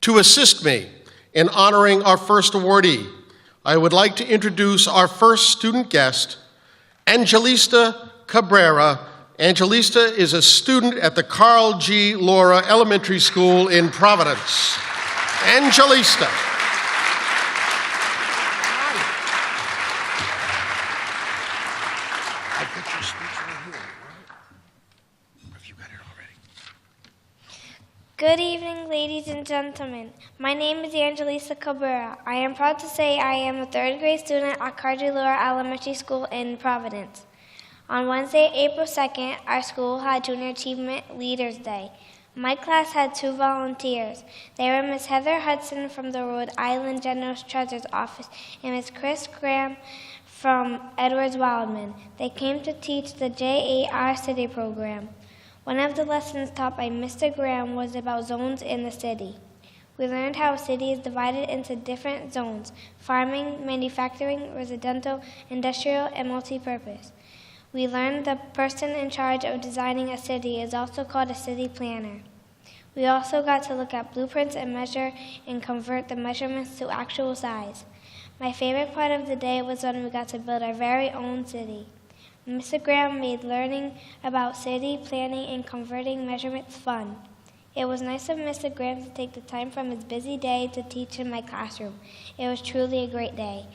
To assist me in honoring our first awardee, I would like to introduce our first student guest, Angelista Cabrera. Angelista is a student at the Carl G. Laura Elementary School in Providence. Angelista. Good evening, ladies and gentlemen. My name is Angelisa Cabrera. I am proud to say I am a third grade student at Carnegie Laura Elementary School in Providence. On Wednesday, April 2nd, our school had Junior Achievement Leaders Day. My class had 2 volunteers. They were Miss Heather Hudson from the Rhode Island General Treasurer's Office and Miss Chris Graham from Edwards Wildman. They came to teach the JAR City program. One of the lessons taught by Mr. Graham was about zones in the city. We learned how a city is divided into different zones: farming, manufacturing, residential, industrial, and multi-purpose. We learned the person in charge of designing a city is also called a city planner. We also got to look at blueprints and measure and convert the measurements to actual size. My favorite part of the day was when we got to build our very own city. Mr. Graham made learning about city planning and converting measurements fun. It was nice of Mr. Graham to take the time from his busy day to teach in my classroom. It was truly a great day.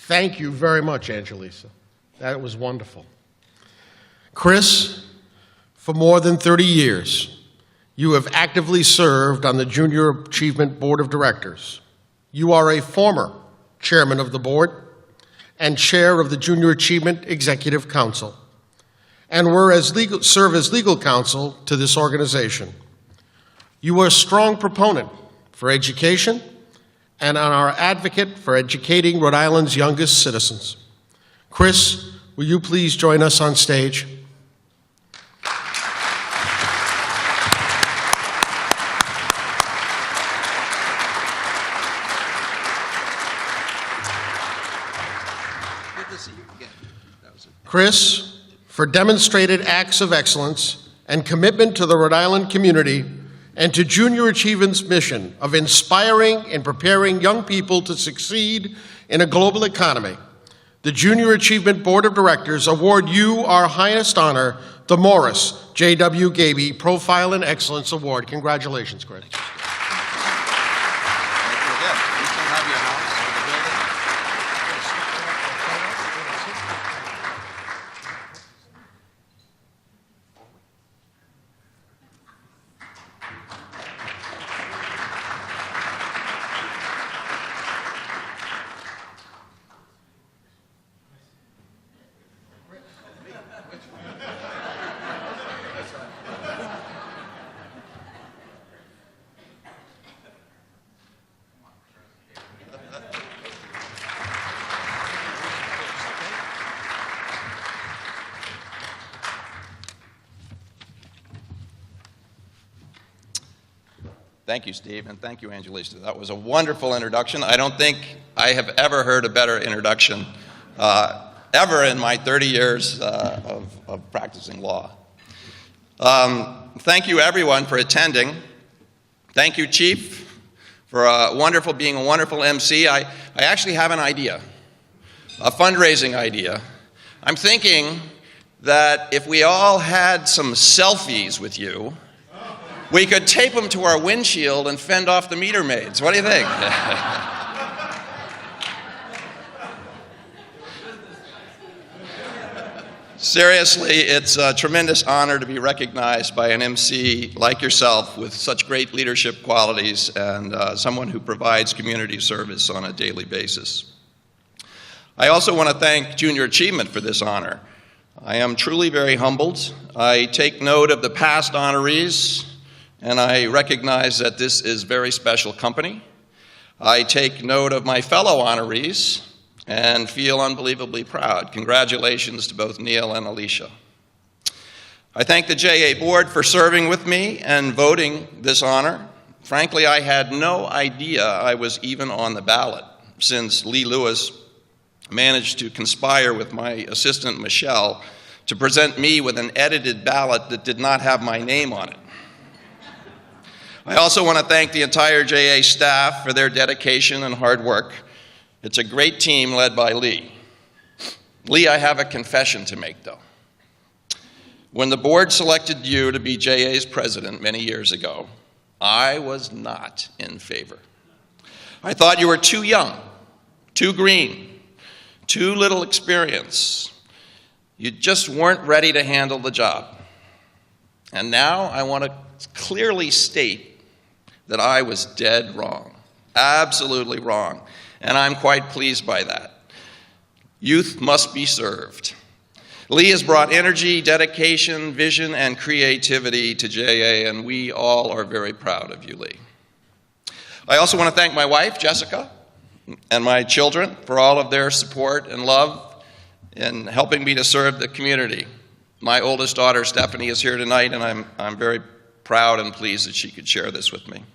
Thank you very much, Angelisa. That was wonderful. Chris, for more than 30 years, you have actively served on the Junior Achievement Board of Directors. You are a former chairman of the board and chair of the Junior Achievement Executive Council, and serve as legal counsel to this organization. You are a strong proponent for education and are our advocate for educating Rhode Island's youngest citizens. Chris, will you please join us on stage? Chris, for demonstrated acts of excellence and commitment to the Rhode Island community and to Junior Achievement's mission of inspiring and preparing young people to succeed in a global economy, the Junior Achievement Board of Directors award you our highest honor, the Morris J.W. Gaby Profile in Excellence Award. Congratulations, Chris. Thank you, Steve, and thank you, Angelista. That was a wonderful introduction. I don't think I have ever heard a better introduction ever in my 30 years of practicing law. Thank you, everyone, for attending. Thank you, Chief, for being a wonderful MC. I actually have an idea, a fundraising idea. I'm thinking that if we all had some selfies with you, we could tape them to our windshield and fend off the meter maids. What do you think? Seriously, it's a tremendous honor to be recognized by an MC like yourself with such great leadership qualities and someone who provides community service on a daily basis. I also want to thank Junior Achievement for this honor. I am truly very humbled. I take note of the past honorees, and I recognize that this is very special company. I take note of my fellow honorees and feel unbelievably proud. Congratulations to both Neil and Alicia. I thank the JA Board for serving with me and voting this honor. Frankly, I had no idea I was even on the ballot, since Lee Lewis managed to conspire with my assistant, Michelle, to present me with an edited ballot that did not have my name on it. I also want to thank the entire JA staff for their dedication and hard work. It's a great team led by Lee. Lee, I have a confession to make, though. When the board selected you to be JA's president many years ago, I was not in favor. I thought you were too young, too green, too little experience. You just weren't ready to handle the job. And now I want to clearly state that I was dead wrong, absolutely wrong, and I'm quite pleased by that. Youth must be served. Lee has brought energy, dedication, vision, and creativity to JA, and we all are very proud of you, Lee. I also want to thank my wife, Jessica, and my children for all of their support and love in helping me to serve the community. My oldest daughter, Stephanie, is here tonight, and I'm very proud and pleased that she could share this with me.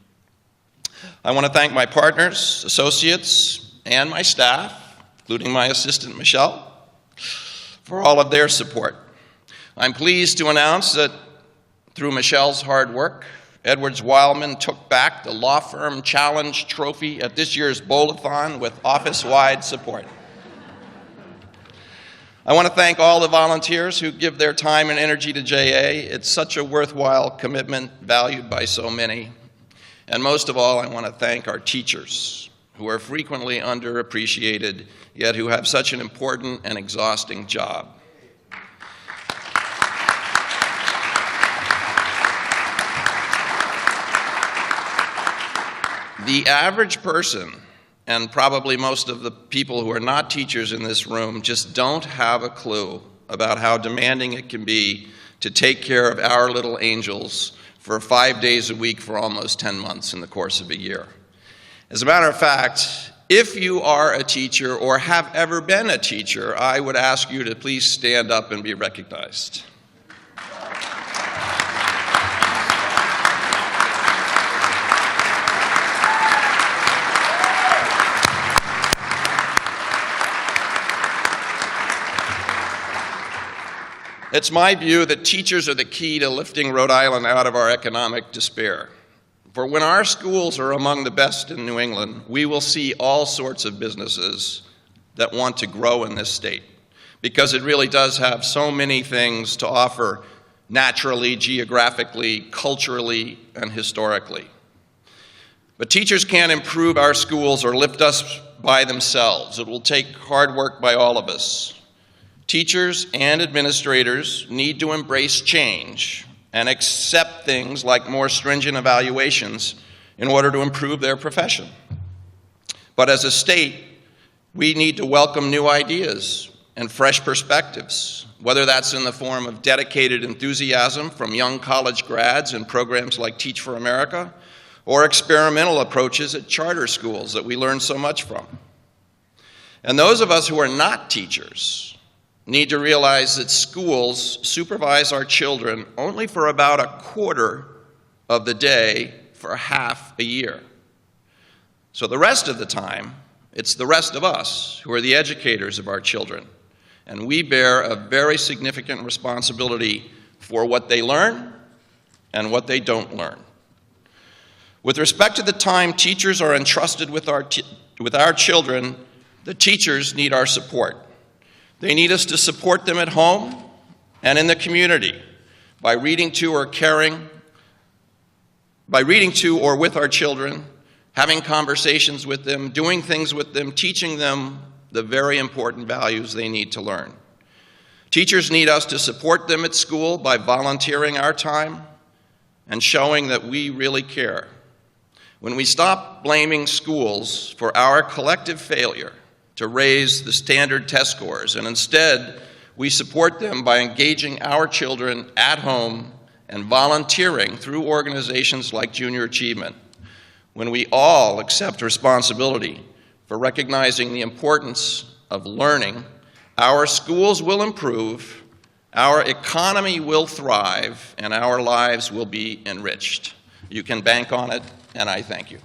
I want to thank my partners, associates, and my staff, including my assistant, Michelle, for all of their support. I'm pleased to announce that through Michelle's hard work, Edwards Wildman took back the Law Firm Challenge Trophy at this year's Bowl-a-thon with office-wide support. I want to thank all the volunteers who give their time and energy to JA. It's such a worthwhile commitment, valued by so many. And most of all, I want to thank our teachers, who are frequently underappreciated, yet who have such an important and exhausting job. The average person, and probably most of the people who are not teachers in this room, just don't have a clue about how demanding it can be to take care of our little angels for 5 days a week for almost 10 months in the course of a year. As a matter of fact, if you are a teacher or have ever been a teacher, I would ask you to please stand up and be recognized. It's my view that teachers are the key to lifting Rhode Island out of our economic despair. For when our schools are among the best in New England, we will see all sorts of businesses that want to grow in this state, because it really does have so many things to offer naturally, geographically, culturally, and historically. But teachers can't improve our schools or lift us by themselves. It will take hard work by all of us. Teachers and administrators need to embrace change and accept things like more stringent evaluations in order to improve their profession. But as a state, we need to welcome new ideas and fresh perspectives, whether that's in the form of dedicated enthusiasm from young college grads in programs like Teach for America, or experimental approaches at charter schools that we learn so much from. And those of us who are not teachers need to realize that schools supervise our children only for about a quarter of the day for half a year. So the rest of the time, it's the rest of us who are the educators of our children, and we bear a very significant responsibility for what they learn and what they don't learn. With respect to the time teachers are entrusted with our children, the teachers need our support. They need us to support them at home and in the community by reading to or with our children, having conversations with them, doing things with them, teaching them the very important values they need to learn. Teachers need us to support them at school by volunteering our time and showing that we really care. When we stop blaming schools for our collective failure to raise the standard test scores, and instead we support them by engaging our children at home and volunteering through organizations like Junior Achievement, when we all accept responsibility for recognizing the importance of learning, our schools will improve, our economy will thrive, and our lives will be enriched. You can bank on it, and I thank you.